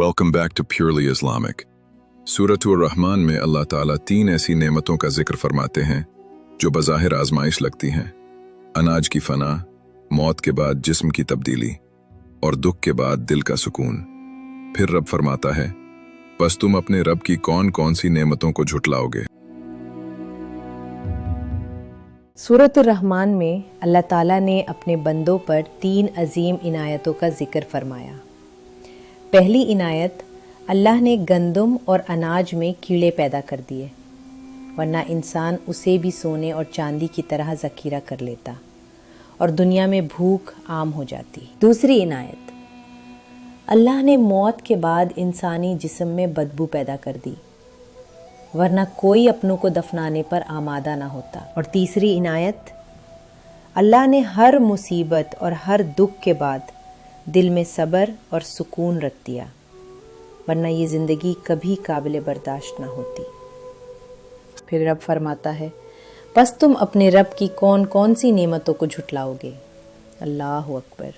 Welcome back to Purely Islamic. सूरत रहमान में अल्लाह ताला 3 ऐसी नेमतों का जिक्र फरमाते हैं जो बज़ाहिर आजमाइश लगती हैं। अनाज की फना, मौत के बाद जिस्म की तब्दीली और दुख के बाद दिल का सुकून। फिर रब फरमाता है, बस तुम अपने रब की कौन कौन सी नेमतों को झुटलाओगे। सूरत रहमान में अल्लाह ताला ने अपने बंदों पर 3 अजीम इनायतों का जिक्र फरमाया। पहली इनायत, अल्लाह ने गंदम और अनाज में कीड़े पैदा कर दिए, वरना इंसान उसे भी सोने और चांदी की तरह ज़खीरा कर लेता और दुनिया में भूख आम हो जाती। दूसरी इनायत, अल्लाह ने मौत के बाद इंसानी जिस्म में बदबू पैदा कर दी, वरना कोई अपनों को दफनाने पर आमादा ना होता। और तीसरी इनायत, अल्लाह ने हर मुसीबत और हर दुख के बाद दिल में सब्र और सुकून रख दिया, वरना ये ज़िंदगी कभी काबिल बर्दाश्त ना होती। फिर रब फरमाता है, बस तुम अपने रब की कौन कौन सी नेमतों को झुटलाओगे। अल्लाह अकबर।